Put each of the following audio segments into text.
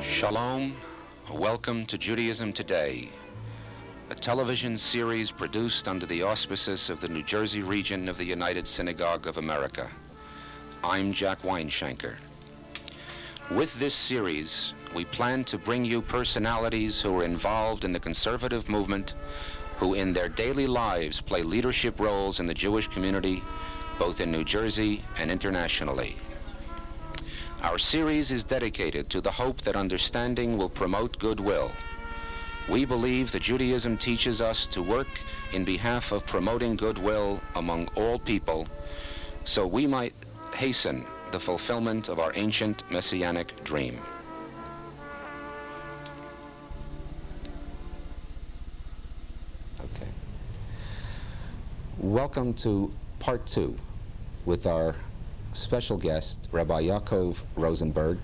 Shalom, welcome to Judaism Today, a television series produced under the auspices of the New Jersey region of the United Synagogue of America. I'm Jack Weinshanker. With this series, we plan to bring you personalities who are involved in the conservative movement, who in their daily lives play leadership roles in the Jewish community, both in New Jersey and internationally. Our series is dedicated to the hope that understanding will promote goodwill. We believe that Judaism teaches us to work in behalf of promoting goodwill among all people, so we might hasten the fulfillment of our ancient messianic dream. Okay. Welcome to part 2 with our special guest, Rabbi Yaakov Rosenberg.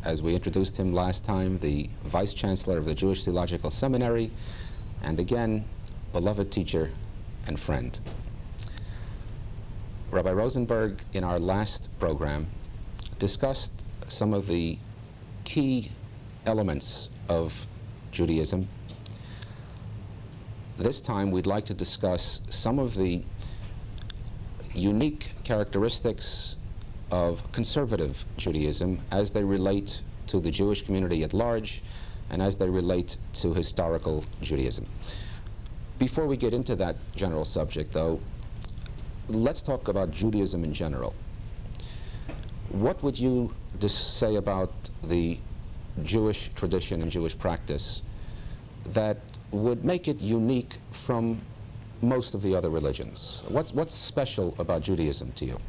As we introduced him last time, the Vice Chancellor of the Jewish Theological Seminary, and again, beloved teacher and friend. Rabbi Rosenberg, in our last program, discussed some of the key elements of Judaism. This time, we'd like to discuss some of the unique characteristics of conservative Judaism as they relate to the Jewish community at large and as they relate to historical Judaism. Before we get into that general subject, though, let's talk about Judaism in general. What would you say about the Jewish tradition and Jewish practice that would make it unique from most of the other religions? What's special about Judaism to you?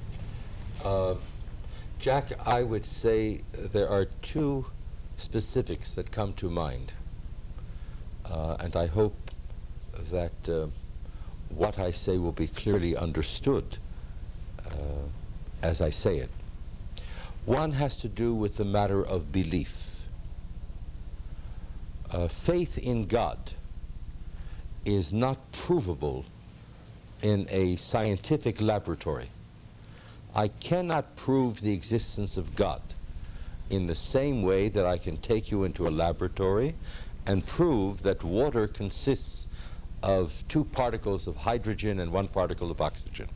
Jack, I would say there are two specifics that come to mind, and I hope that what I say will be clearly understood as I say it. One has to do with the matter of belief. Faith in God is not provable in a scientific laboratory. I cannot prove the existence of God in the same way that I can take you into a laboratory and prove that water consists of 2 particles of hydrogen and 1 particle of oxygen.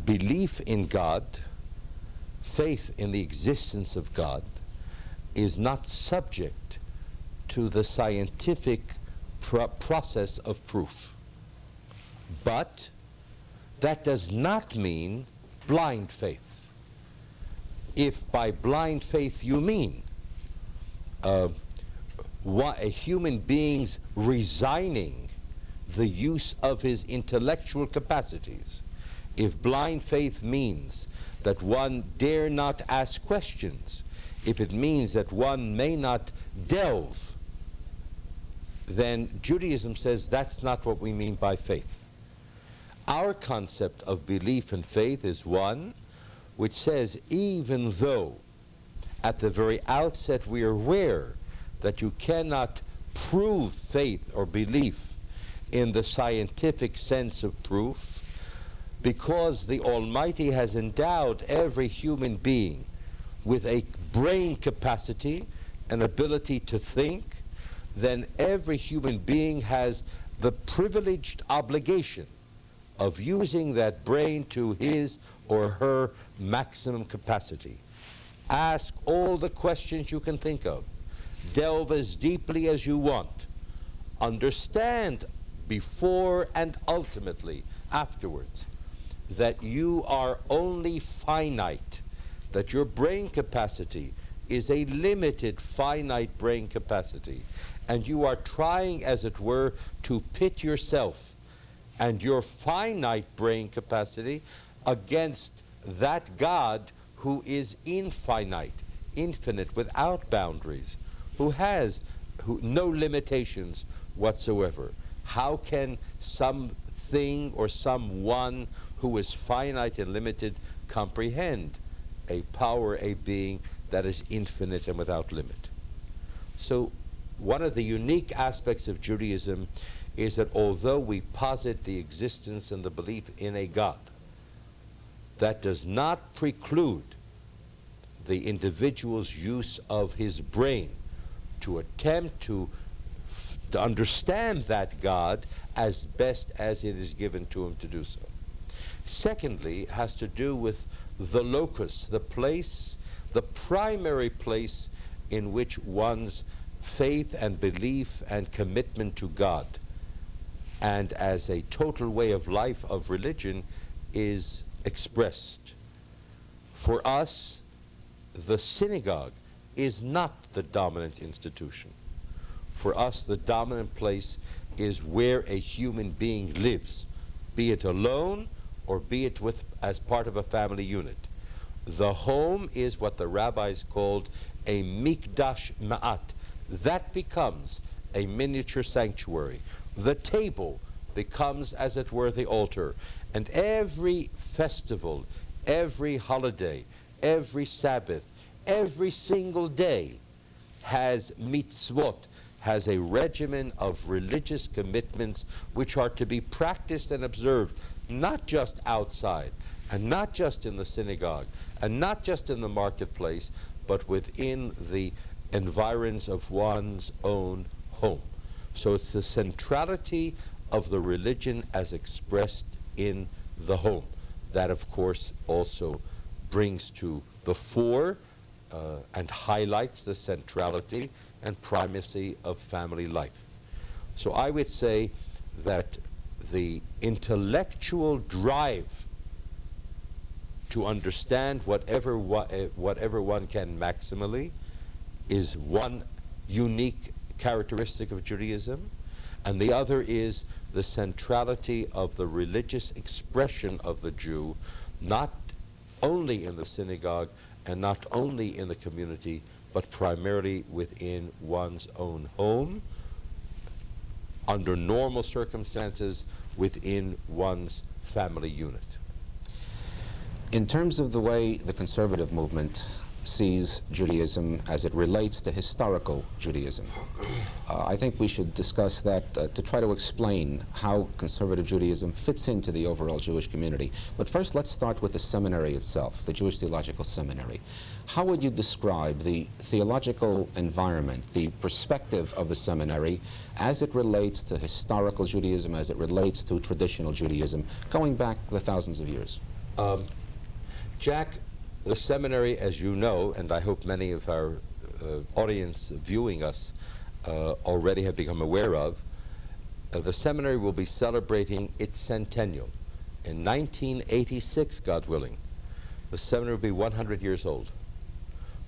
Belief in God, faith in the existence of God, is not subject to the scientific process of proof. But that does not mean blind faith. If by blind faith you mean a human being's resigning the use of his intellectual capacities, if blind faith means that one dare not ask questions, if it means that one may not delve, then Judaism says that's not what we mean by faith. Our concept of belief and faith is one which says, even though at the very outset we are aware that you cannot prove faith or belief in the scientific sense of proof, because the Almighty has endowed every human being with a brain capacity, an ability to think, then every human being has the privileged obligation of using that brain to his or her maximum capacity. Ask all the questions you can think of. Delve as deeply as you want. Understand before and ultimately afterwards that you are only finite, that your brain capacity is a limited, finite brain capacity, and you are trying, as it were, to pit yourself and your finite brain capacity against that God who is infinite, infinite, without boundaries, who has no limitations whatsoever. How can something or someone who is finite and limited comprehend a power, a being that is infinite and without limit? So one of the unique aspects of Judaism is that although we posit the existence and the belief in a God, that does not preclude the individual's use of his brain to attempt to understand that God as best as it is given to him to do so. Secondly, has to do with the locus, the place, the primary place in which one's faith and belief and commitment to God and as a total way of life of religion is expressed. For us, the synagogue is not the dominant institution. For us, the dominant place is where a human being lives, be it alone or be it as part of a family unit. The home is what the rabbis called a mikdash ma'at. That becomes a miniature sanctuary. The table becomes, as it were, the altar. And every festival, every holiday, every Sabbath, every single day has mitzvot, has a regimen of religious commitments which are to be practiced and observed, not just outside, and not just in the synagogue, and not just in the marketplace, but within the environs of one's own home. So it's the centrality of the religion as expressed in the home that, of course, also brings to the fore and highlights the centrality and primacy of family life. So I would say that the intellectual drive to understand whatever one can maximally is one unique characteristic of Judaism, and the other is the centrality of the religious expression of the Jew, not only in the synagogue and not only in the community, but primarily within one's own home, under normal circumstances within one's family unit. In terms of the way the conservative movement sees Judaism as it relates to historical Judaism, I think we should discuss that to try to explain how conservative Judaism fits into the overall Jewish community. But first, let's start with the seminary itself, the Jewish Theological Seminary. How would you describe the theological environment, the perspective of the seminary as it relates to historical Judaism, as it relates to traditional Judaism, going back the thousands of years? Jack, the seminary, as you know, and I hope many of our audience viewing us already have become aware of, the seminary will be celebrating its centennial. In 1986, God willing, the seminary will be 100 years old.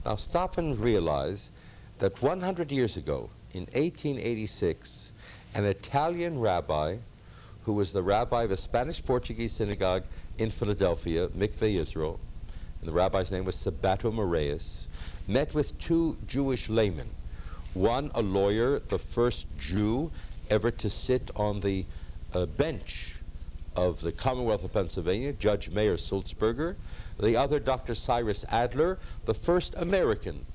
Now stop and realize that 100 years ago, in 1886, an Italian rabbi, who was the rabbi of a Spanish-Portuguese synagogue in Philadelphia, Mikveh Israel, and the rabbi's name was Sabato Moraes, met with two Jewish laymen. One, a lawyer, the first Jew ever to sit on the bench of the Commonwealth of Pennsylvania, Judge Mayer Sulzberger. The other, Dr. Cyrus Adler, the first American,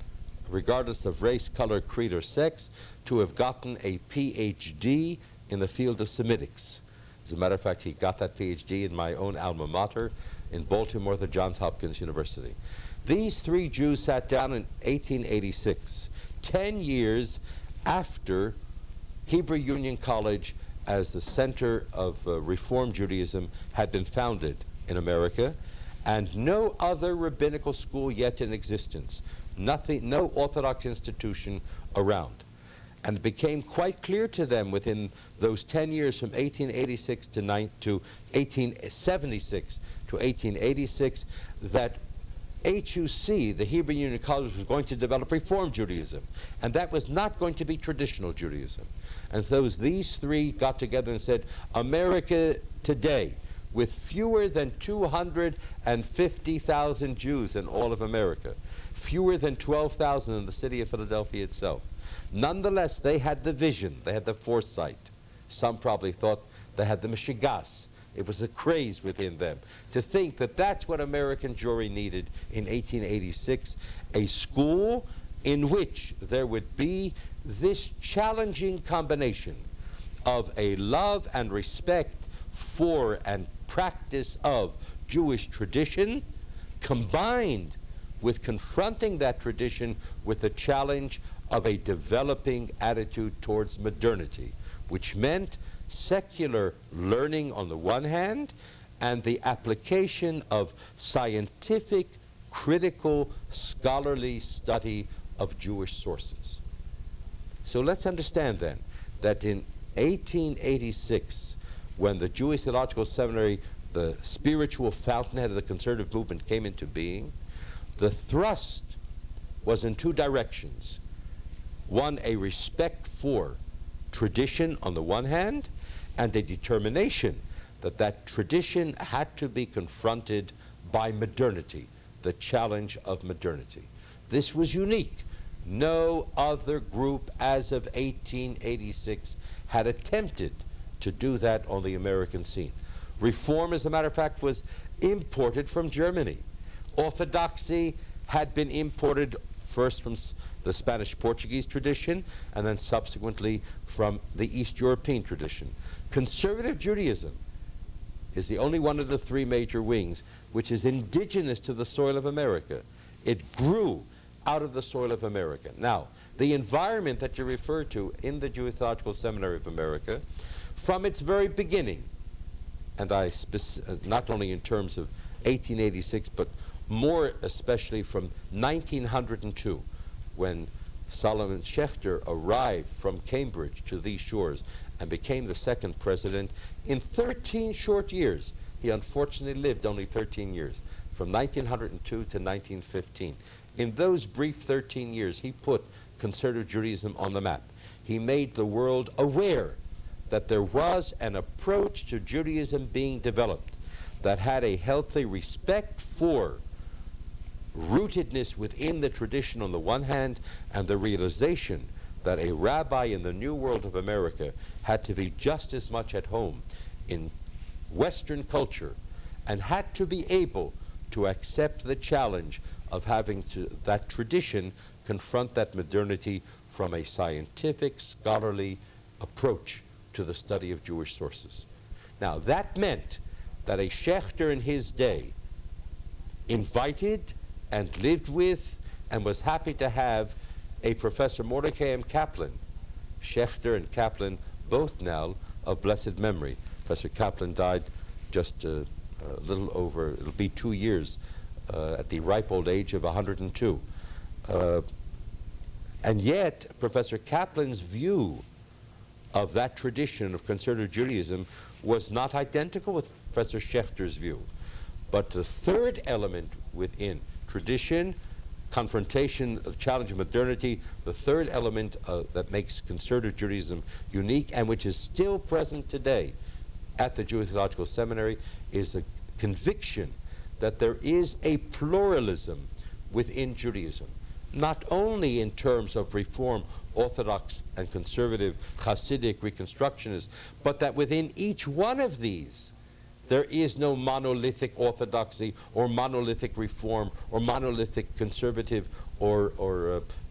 regardless of race, color, creed, or sex, to have gotten a PhD in the field of Semitics. As a matter of fact, he got that PhD in my own alma mater in Baltimore, the Johns Hopkins University. These three Jews sat down in 1886, 10 years after Hebrew Union College as the center of Reform Judaism had been founded in America, and no other rabbinical school yet in existence, nothing, no Orthodox institution around. And it became quite clear to them within those 10 years from 1886 to 1876 to 1886 that HUC, the Hebrew Union College, was going to develop Reform Judaism. And that was not going to be traditional Judaism. And so these three got together and said, America today, with fewer than 250,000 Jews in all of America, fewer than 12,000 in the city of Philadelphia itself. Nonetheless, they had the vision, they had the foresight. Some probably thought they had the Meshigas. It was a craze within them to think that that's what American Jewry needed in 1886, a school in which there would be this challenging combination of a love and respect for and practice of Jewish tradition combined with confronting that tradition with the challenge of a developing attitude towards modernity, which meant secular learning on the one hand and the application of scientific, critical, scholarly study of Jewish sources. So let's understand then that in 1886, when the Jewish Theological Seminary, the spiritual fountainhead of the conservative movement, came into being, the thrust was in two directions. One, a respect for tradition on the one hand, and a determination that that tradition had to be confronted by modernity, the challenge of modernity. This was unique. No other group as of 1886 had attempted to do that on the American scene. Reform, as a matter of fact, was imported from Germany. Orthodoxy had been imported first from the Spanish-Portuguese tradition and then subsequently from the East European tradition. Conservative Judaism is the only one of the three major wings which is indigenous to the soil of America. It grew out of the soil of America. Now, the environment that you refer to in the Jewish Theological Seminary of America, from its very beginning, and not only in terms of 1886, but more especially from 1902, when Solomon Schechter arrived from Cambridge to these shores and became the second president. In 13 short years, he unfortunately lived only 13 years, from 1902 to 1915. In those brief 13 years, he put conservative Judaism on the map. He made the world aware that there was an approach to Judaism being developed that had a healthy respect for rootedness within the tradition on the one hand, and the realization that a rabbi in the New World of America had to be just as much at home in Western culture and had to be able to accept the challenge of having that tradition confront that modernity from a scientific, scholarly approach to the study of Jewish sources. Now, that meant that a Schechter in his day invited and lived with and was happy to have a Professor Mordecai M. Kaplan. Schechter and Kaplan, both now of blessed memory. Professor Kaplan died just a little over, it'll be 2 years, at the ripe old age of 102. And yet, Professor Kaplan's view of that tradition of conservative Judaism was not identical with Professor Schechter's view. But the third element within tradition, confrontation of challenge of modernity, the third element that makes conservative Judaism unique and which is still present today at the Jewish Theological Seminary is a conviction that there is a pluralism within Judaism, not only in terms of Reform, Orthodox, and conservative, Hasidic, Reconstructionist, but that within each one of these there is no monolithic orthodoxy or monolithic Reform or monolithic conservative or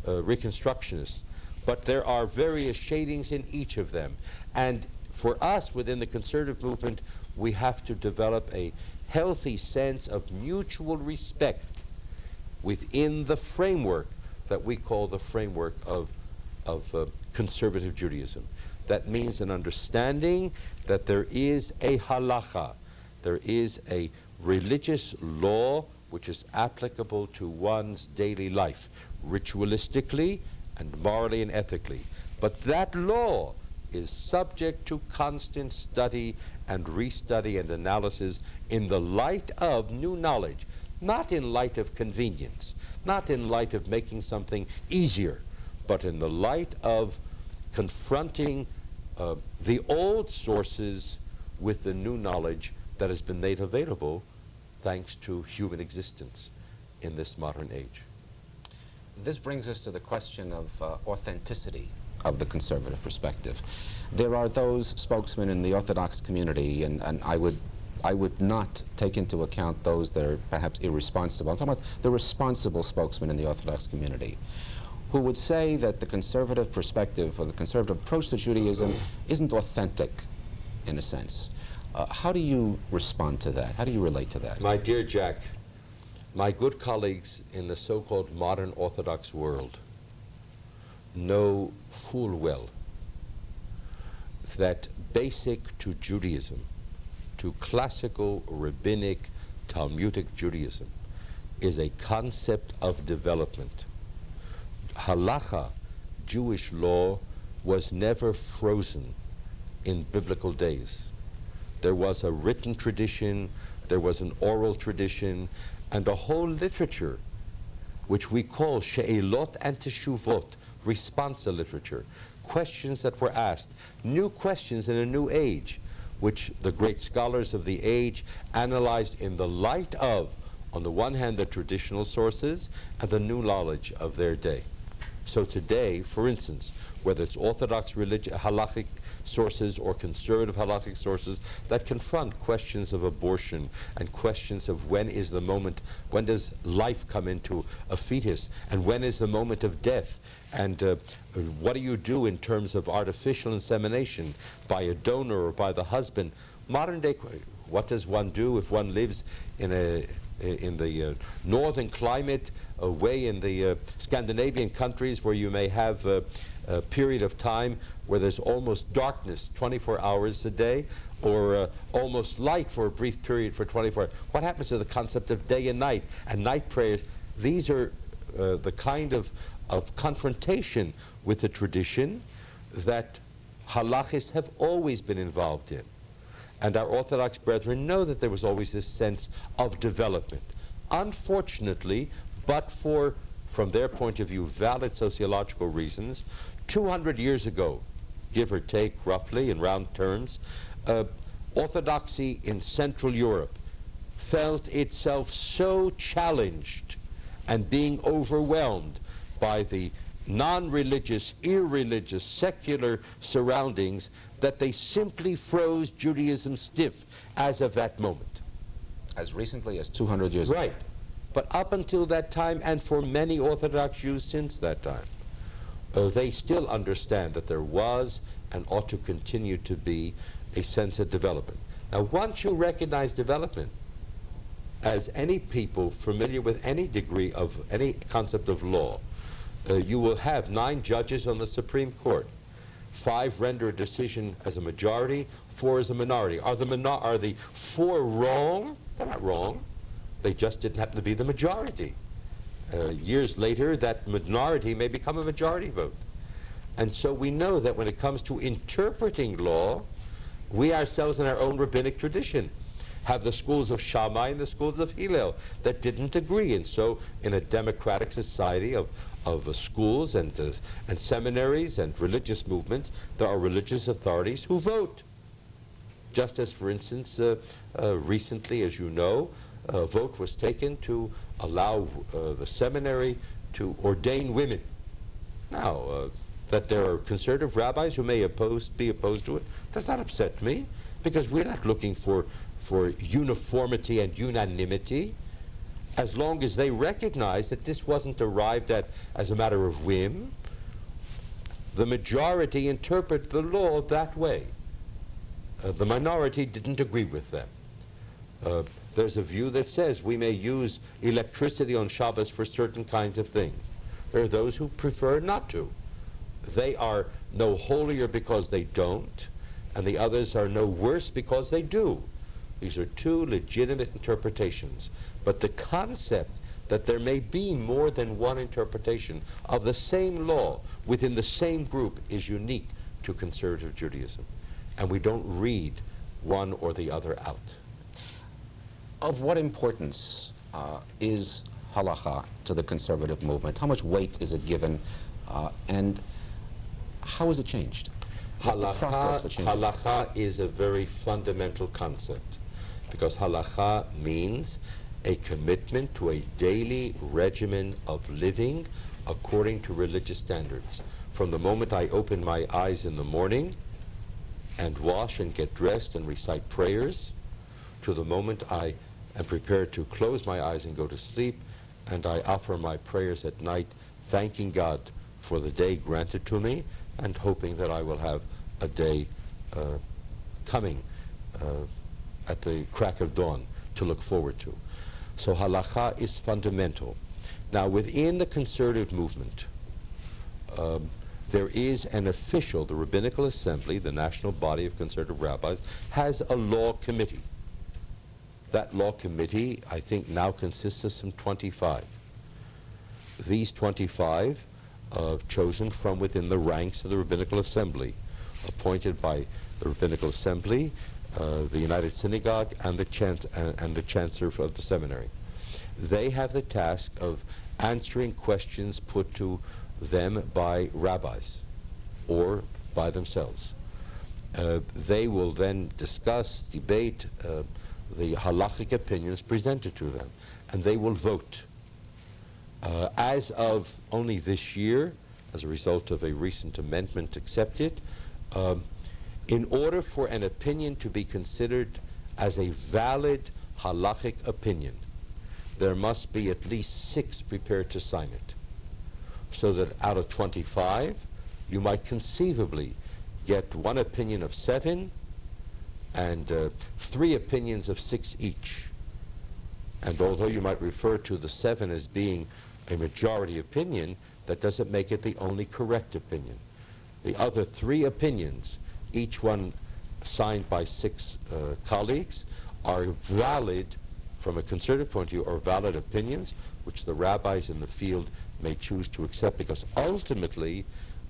Reconstructionist. But there are various shadings in each of them. And for us within the conservative movement, we have to develop a healthy sense of mutual respect within the framework that we call the framework of conservative Judaism. That means an understanding that there is a halacha, there is a religious law which is applicable to one's daily life, ritualistically and morally and ethically. But that law is subject to constant study and restudy and analysis in the light of new knowledge, not in light of convenience, not in light of making something easier, but in the light of confronting the old sources with the new knowledge that has been made available thanks to human existence in this modern age. This brings us to the question of authenticity of the conservative perspective. There are those spokesmen in the Orthodox community, and I would not take into account those that are perhaps irresponsible. I'm talking about the responsible spokesmen in the Orthodox community, who would say that the conservative perspective or the conservative approach to Judaism isn't authentic, in a sense. How do you respond to that? How do you relate to that? My dear Jack, My good colleagues in the so-called modern Orthodox world know full well that basic to Judaism, to classical, rabbinic, Talmudic Judaism, is a concept of development. Halacha, Jewish law, was never frozen in biblical days. There was a written tradition, there was an oral tradition, and a whole literature, which we call she'elot and teshuvot, responsa literature, questions that were asked, new questions in a new age, which the great scholars of the age analyzed in the light of, on the one hand, the traditional sources and the new knowledge of their day. So today, for instance, whether it's Orthodox halachic sources or conservative halachic sources that confront questions of abortion and questions of when is the moment, when does life come into a fetus, and when is the moment of death, and what do you do in terms of artificial insemination by a donor or by the husband. Modern day, what does one do if one lives in the northern climate, away in the Scandinavian countries where you may have a period of time where there's almost darkness 24 hours a day, or almost light for a brief period for 24 hours. What happens to the concept of day and night prayers? These are the kind of confrontation with the tradition that halachists have always been involved in. And our Orthodox brethren know that there was always this sense of development. Unfortunately, but for, from their point of view, valid sociological reasons, 200 years ago, give or take roughly in round terms, Orthodoxy in Central Europe felt itself so challenged and being overwhelmed by the non-religious, irreligious, secular surroundings that they simply froze Judaism stiff as of that moment. As recently as 200 years ago. Right. But up until that time, and for many Orthodox Jews since that time, they still understand that there was and ought to continue to be a sense of development. Now, once you recognize development, as any people familiar with any degree of any concept of law, you will have 9 judges on the Supreme Court. 5 render a decision as a majority, 4 as a minority. Are the 4 wrong? They're not wrong. They just didn't happen to be the majority. Years later, that minority may become a majority vote. And so we know that when it comes to interpreting law, we ourselves in our own rabbinic tradition have the schools of Shammai and the schools of Hillel that didn't agree. And so in a democratic society of schools and seminaries and religious movements, there are religious authorities who vote. Just as, for instance, recently, as you know, a vote was taken to allow the seminary to ordain women. Now, that there are conservative rabbis who may be opposed to it does not upset me, because we're not looking for uniformity and unanimity, as long as they recognize that this wasn't arrived at as a matter of whim. The majority interpret the law that way. The minority didn't agree with them. There's a view that says we may use electricity on Shabbos for certain kinds of things. There are those who prefer not to. They are no holier because they don't, and the others are no worse because they do. These are 2 legitimate interpretations. But the concept that there may be more than one interpretation of the same law within the same group is unique to conservative Judaism. And we don't read one or the other out. Of what importance is halacha to the conservative movement? How much weight is it given, and how has it changed? What's the process for changing? Halacha is a very fundamental concept, because halacha means a commitment to a daily regimen of living according to religious standards. From the moment I open my eyes in the morning and wash and get dressed and recite prayers, to the moment I am prepared to close my eyes and go to sleep, and I offer my prayers at night, thanking God for the day granted to me and hoping that I will have a day coming at the crack of dawn to look forward to. So halacha is fundamental. Now, within the conservative movement, there is an official, the Rabbinical Assembly, the national body of conservative rabbis, has a law committee. That law committee, I think, now consists of some 25. These 25, chosen from within the ranks of the Rabbinical Assembly, appointed by the Rabbinical Assembly, the United Synagogue, and the Chancellor of the seminary. They have the task of answering questions put to them by rabbis or by themselves. They will then discuss, debate the halachic opinions presented to them, and they will vote. As of only this year, as a result of a recent amendment accepted, in order for an opinion to be considered as a valid halachic opinion, there must be at least 6 prepared to sign it. So that out of 25, you might conceivably get one opinion of 7 and 3 opinions of 6 each. And although you might refer to the 7 as being a majority opinion, that doesn't make it the only correct opinion. The other 3 opinions, each one signed by 6 colleagues, are valid from a conservative point of view, are valid opinions which the rabbis in the field may choose to accept, because ultimately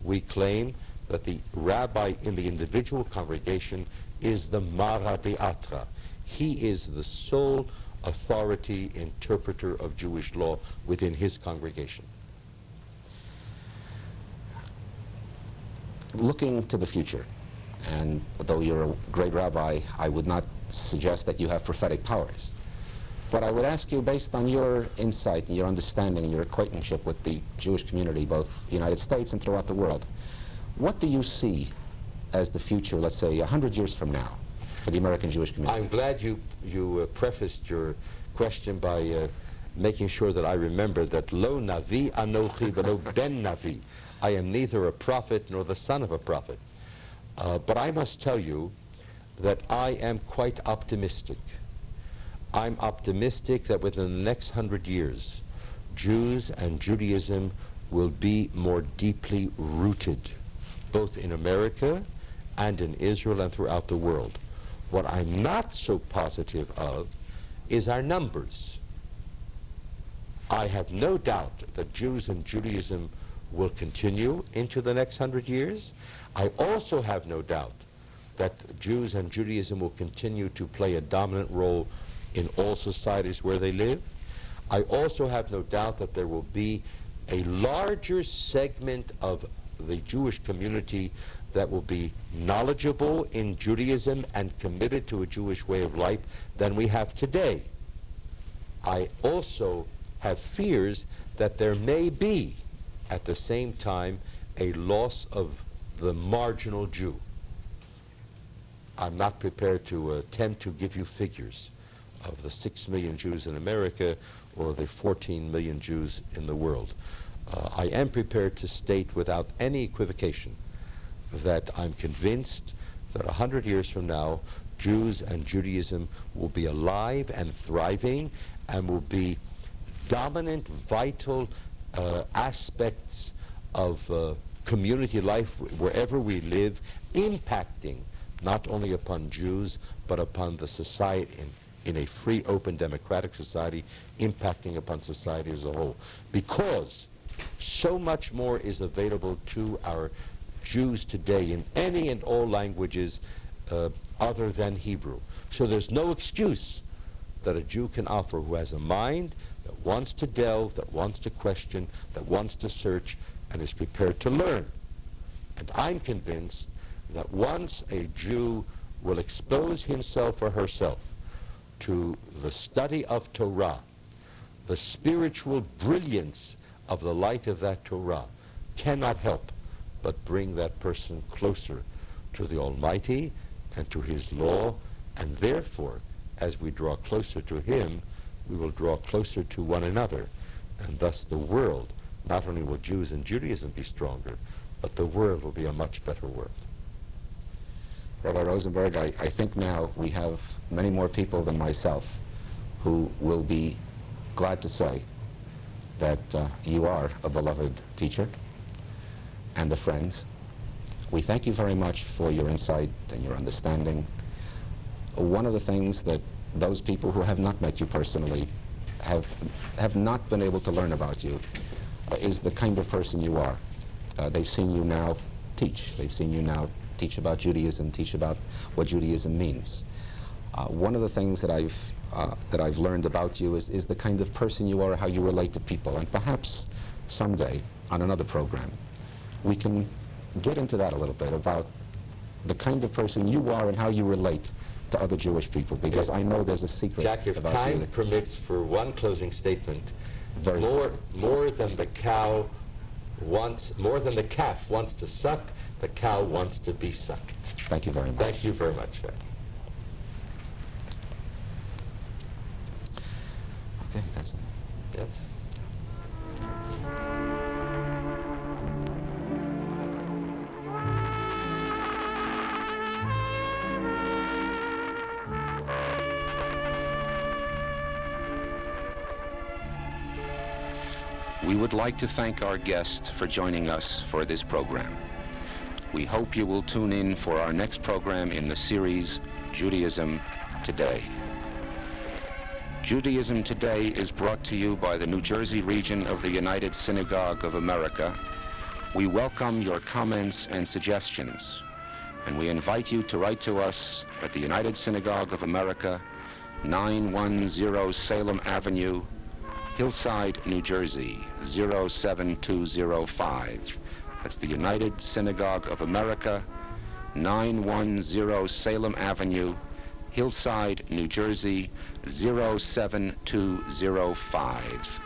we claim that the rabbi in the individual congregation is the Mara Be'atra. He is the sole authority interpreter of Jewish law within his congregation. Looking to the future, and though you're a great rabbi, I would not suggest that you have prophetic powers. But I would ask you, based on your insight and your understanding and your acquaintanceship with the Jewish community, both the United States and throughout the world, what do you see as the future, let's say, 100 years from now, for the American Jewish community? I'm glad you prefaced your question by making sure that I remember that lo navi anochi velo ben navi. I am neither a prophet nor the son of a prophet. But I must tell you that I am quite optimistic. I'm optimistic that within the next 100 years, Jews and Judaism will be more deeply rooted, both in America and in Israel and throughout the world. What I'm not so positive of is our numbers. I have no doubt that Jews and Judaism will continue into the next 100 years. I also have no doubt that Jews and Judaism will continue to play a dominant role in all societies where they live. I also have no doubt that there will be a larger segment of the Jewish community that will be knowledgeable in Judaism and committed to a Jewish way of life than we have today. I also have fears that there may be, at the same time, a loss of the marginal Jew. I'm not prepared to attempt to give you figures of the 6 million Jews in America or the 14 million Jews in the world. I am prepared to state without any equivocation that I'm convinced that 100 years from now, Jews and Judaism will be alive and thriving and will be dominant, vital aspects of community life wherever we live, impacting not only upon Jews, but upon the society in a free, open, democratic society, impacting upon society as a whole. Because so much more is available to our Jews today in any and all languages other than Hebrew. So there's no excuse that a Jew can offer who has a mind that wants to delve, that wants to question, that wants to search, and is prepared to learn. And I'm convinced that once a Jew will expose himself or herself to the study of Torah, the spiritual brilliance of the light of that Torah cannot help but bring that person closer to the Almighty and to His law, and therefore, as we draw closer to Him, we will draw closer to one another, and thus the world, not only will Jews and Judaism be stronger, but the world will be a much better world. Rabbi Rosenberg, I think now we have many more people than myself who will be glad to say that you are a beloved teacher and a friend. We thank you very much for your insight and your understanding. One of the things that those people who have not met you personally have not been able to learn about you is the kind of person you are. They've seen you now teach. They've seen you now teach about Judaism, teach about what Judaism means. One of the things that I've learned about you is the kind of person you are, how you relate to people, and perhaps someday on another program we can get into that a little bit about the kind of person you are and how you relate to other Jewish people, because I know there's a secret Jack, if about time you. permits for one closing statement, Very more than the calf wants to suck, the cow wants to be sucked. Thank you very much. Thank you very much, Jack. Okay, that's it. Yes. We would like to thank our guest for joining us for this program. We hope you will tune in for our next program in the series, Judaism Today. Judaism Today is brought to you by the New Jersey region of the United Synagogue of America. We welcome your comments and suggestions, and we invite you to write to us at the United Synagogue of America, 910 Salem Avenue, Hillside, New Jersey, 07205. That's the United Synagogue of America, 910 Salem Avenue, Hillside, New Jersey, 07205.